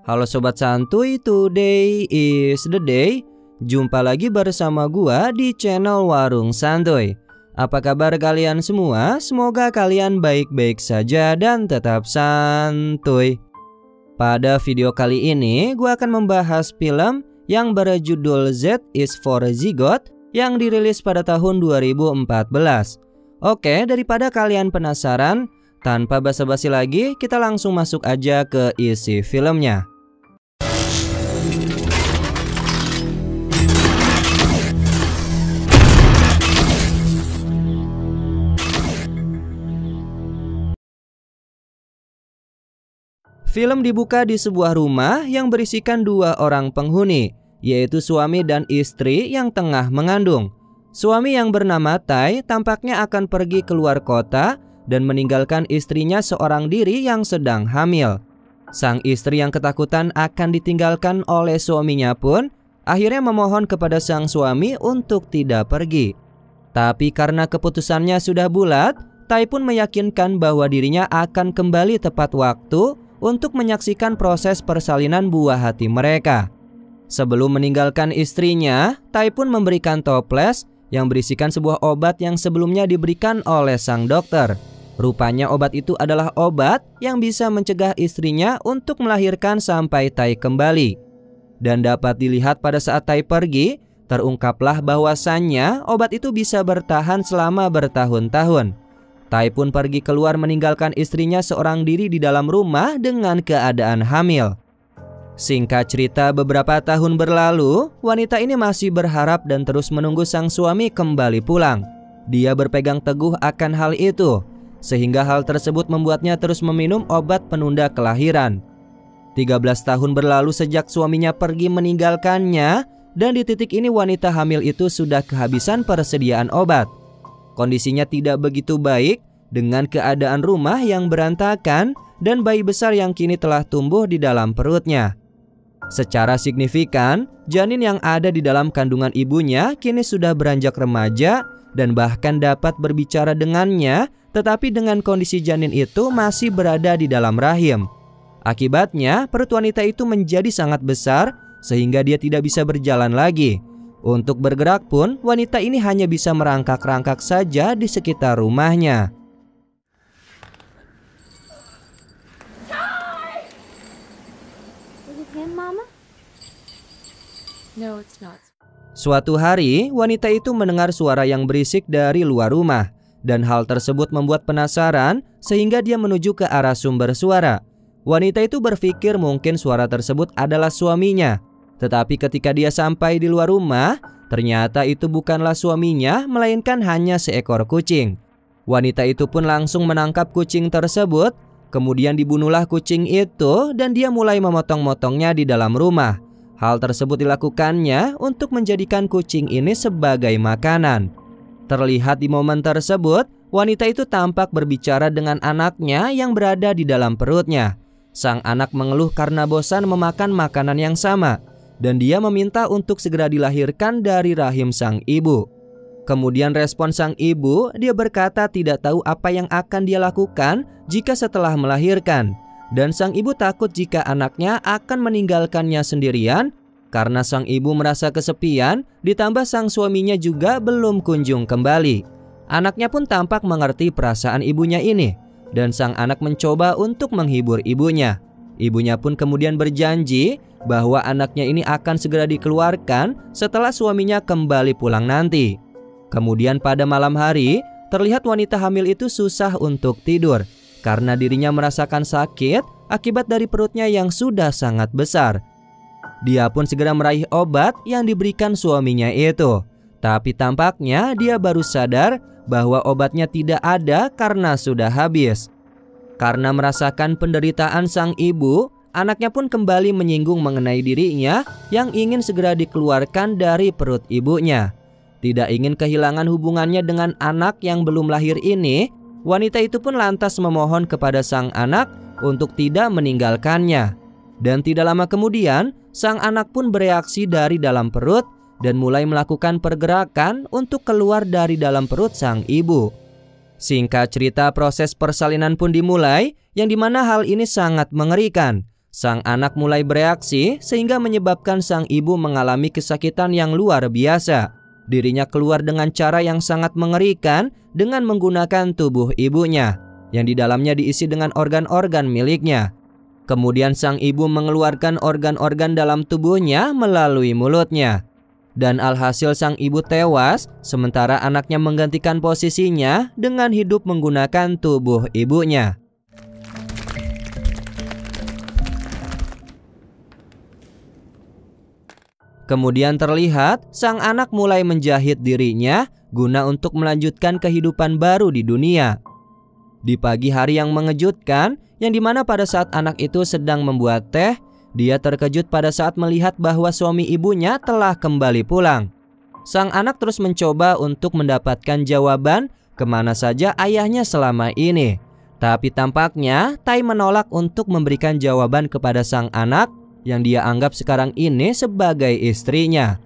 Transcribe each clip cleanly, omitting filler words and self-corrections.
Halo Sobat Santuy, today is the day. Jumpa lagi bersama gua di channel Warung Santuy. Apa kabar kalian semua? Semoga kalian baik-baik saja dan tetap santuy. Pada video kali ini gua akan membahas film yang berjudul Z is for Zygote yang dirilis pada tahun 2014. Oke, daripada kalian penasaran, tanpa basa-basi lagi, kita langsung masuk aja ke isi filmnya. Film dibuka di sebuah rumah yang berisikan dua orang penghuni, yaitu suami dan istri yang tengah mengandung. Suami yang bernama Tai tampaknya akan pergi keluar kota dan meninggalkan istrinya seorang diri yang sedang hamil. Sang istri yang ketakutan akan ditinggalkan oleh suaminya pun akhirnya memohon kepada sang suami untuk tidak pergi. Tapi karena keputusannya sudah bulat, Tai pun meyakinkan bahwa dirinya akan kembali tepat waktu untuk menyaksikan proses persalinan buah hati mereka. Sebelum meninggalkan istrinya, Tai pun memberikan toples yang berisikan sebuah obat yang sebelumnya diberikan oleh sang dokter. Rupanya obat itu adalah obat yang bisa mencegah istrinya untuk melahirkan sampai Tai kembali. Dan dapat dilihat pada saat Tai pergi, terungkaplah bahwasannya obat itu bisa bertahan selama bertahun-tahun. Tai pun pergi keluar meninggalkan istrinya seorang diri di dalam rumah dengan keadaan hamil. Singkat cerita, beberapa tahun berlalu, wanita ini masih berharap dan terus menunggu sang suami kembali pulang. Dia berpegang teguh akan hal itu, sehingga hal tersebut membuatnya terus meminum obat penunda kelahiran. 13 tahun berlalu sejak suaminya pergi meninggalkannya, dan di titik ini wanita hamil itu sudah kehabisan persediaan obat. Kondisinya tidak begitu baik dengan keadaan rumah yang berantakan dan bayi besar yang kini telah tumbuh di dalam perutnya. Secara signifikan, janin yang ada di dalam kandungan ibunya kini sudah beranjak remaja dan bahkan dapat berbicara dengannya, tetapi dengan kondisi janin itu masih berada di dalam rahim. Akibatnya, perut wanita itu menjadi sangat besar sehingga dia tidak bisa berjalan lagi. Untuk bergerak pun, wanita ini hanya bisa merangkak-rangkak saja di sekitar rumahnya. Suatu hari, wanita itu mendengar suara yang berisik dari luar rumah, dan hal tersebut membuat penasaran sehingga dia menuju ke arah sumber suara. Wanita itu berpikir mungkin suara tersebut adalah suaminya. Tetapi ketika dia sampai di luar rumah, ternyata itu bukanlah suaminya, melainkan hanya seekor kucing. Wanita itu pun langsung menangkap kucing tersebut, kemudian dibunuhlah kucing itu dan dia mulai memotong-motongnya di dalam rumah. Hal tersebut dilakukannya untuk menjadikan kucing ini sebagai makanan. Terlihat di momen tersebut, wanita itu tampak berbicara dengan anaknya yang berada di dalam perutnya. Sang anak mengeluh karena bosan memakan makanan yang sama, dan dia meminta untuk segera dilahirkan dari rahim sang ibu. Kemudian respon sang ibu, dia berkata tidak tahu apa yang akan dia lakukan jika setelah melahirkan. Dan sang ibu takut jika anaknya akan meninggalkannya sendirian, karena sang ibu merasa kesepian, ditambah sang suaminya juga belum kunjung kembali. Anaknya pun tampak mengerti perasaan ibunya ini, dan sang anak mencoba untuk menghibur ibunya. Ibunya pun kemudian berjanji bahwa anaknya ini akan segera dikeluarkan setelah suaminya kembali pulang nanti. Kemudian pada malam hari, terlihat wanita hamil itu susah untuk tidur karena dirinya merasakan sakit akibat dari perutnya yang sudah sangat besar. Dia pun segera meraih obat yang diberikan suaminya itu. Tapi tampaknya dia baru sadar bahwa obatnya tidak ada karena sudah habis. Karena merasakan penderitaan sang ibu, anaknya pun kembali menyinggung mengenai dirinya yang ingin segera dikeluarkan dari perut ibunya. Tidak ingin kehilangan hubungannya dengan anak yang belum lahir ini, wanita itu pun lantas memohon kepada sang anak untuk tidak meninggalkannya. Dan tidak lama kemudian, sang anak pun bereaksi dari dalam perut dan mulai melakukan pergerakan untuk keluar dari dalam perut sang ibu. Singkat cerita, proses persalinan pun dimulai, yang dimana hal ini sangat mengerikan. Sang anak mulai bereaksi sehingga menyebabkan sang ibu mengalami kesakitan yang luar biasa. Dirinya keluar dengan cara yang sangat mengerikan dengan menggunakan tubuh ibunya, yang di dalamnya diisi dengan organ-organ miliknya. Kemudian sang ibu mengeluarkan organ-organ dalam tubuhnya melalui mulutnya. Dan alhasil sang ibu tewas, sementara anaknya menggantikan posisinya dengan hidup menggunakan tubuh ibunya. Kemudian terlihat sang anak mulai menjahit dirinya guna untuk melanjutkan kehidupan baru di dunia. Di pagi hari yang mengejutkan, yang dimana pada saat anak itu sedang membuat teh, dia terkejut pada saat melihat bahwa suami ibunya telah kembali pulang. Sang anak terus mencoba untuk mendapatkan jawaban kemana saja ayahnya selama ini. Tapi tampaknya Tai menolak untuk memberikan jawaban kepada sang anak yang dia anggap sekarang ini sebagai istrinya.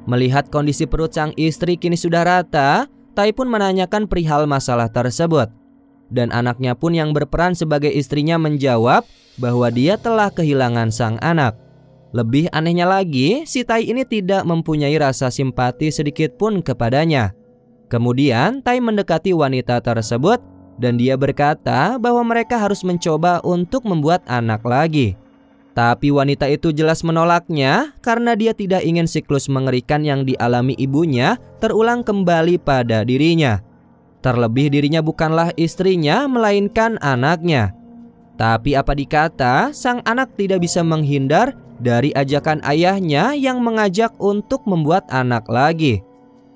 Melihat kondisi perut sang istri kini sudah rata, Tai pun menanyakan perihal masalah tersebut. Dan anaknya pun yang berperan sebagai istrinya menjawab bahwa dia telah kehilangan sang anak. Lebih anehnya lagi, si Tai ini tidak mempunyai rasa simpati sedikit pun kepadanya. Kemudian Tai mendekati wanita tersebut dan dia berkata bahwa mereka harus mencoba untuk membuat anak lagi. Tapi wanita itu jelas menolaknya karena dia tidak ingin siklus mengerikan yang dialami ibunya terulang kembali pada dirinya. Terlebih dirinya bukanlah istrinya melainkan anaknya. Tapi apa dikata, sang anak tidak bisa menghindar dari ajakan ayahnya yang mengajak untuk membuat anak lagi.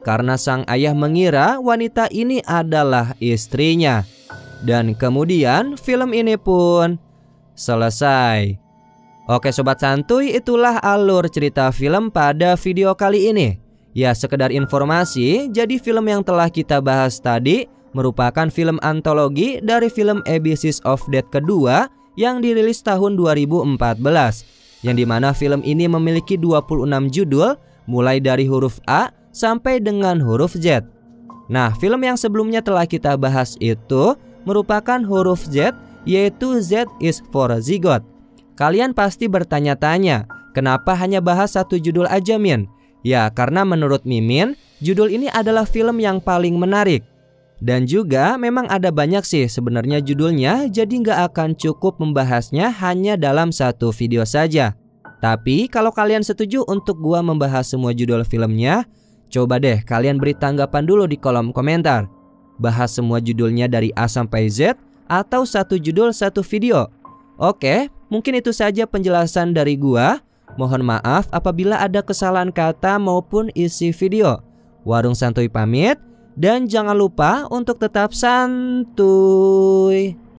Karena sang ayah mengira wanita ini adalah istrinya. Dan kemudian film ini pun selesai. Oke sobat santuy, itulah alur cerita film pada video kali ini. Ya sekedar informasi, jadi film yang telah kita bahas tadi merupakan film antologi dari film Abyss of Death kedua yang dirilis tahun 2014. Yang dimana film ini memiliki 26 judul mulai dari huruf A sampai dengan huruf Z. Nah film yang sebelumnya telah kita bahas itu merupakan huruf Z, yaitu Z is for Zygote. Kalian pasti bertanya-tanya, kenapa hanya bahas satu judul aja Min? Ya karena menurut Mimin, judul ini adalah film yang paling menarik. Dan juga memang ada banyak sih sebenarnya judulnya, jadi nggak akan cukup membahasnya hanya dalam satu video saja. Tapi kalau kalian setuju untuk gua membahas semua judul filmnya, coba deh kalian beri tanggapan dulu di kolom komentar. Bahas semua judulnya dari A sampai Z atau satu judul satu video. Oke, mungkin itu saja penjelasan dari gua. Mohon maaf apabila ada kesalahan kata maupun isi video. Warung Santuy pamit, dan jangan lupa untuk tetap santuy.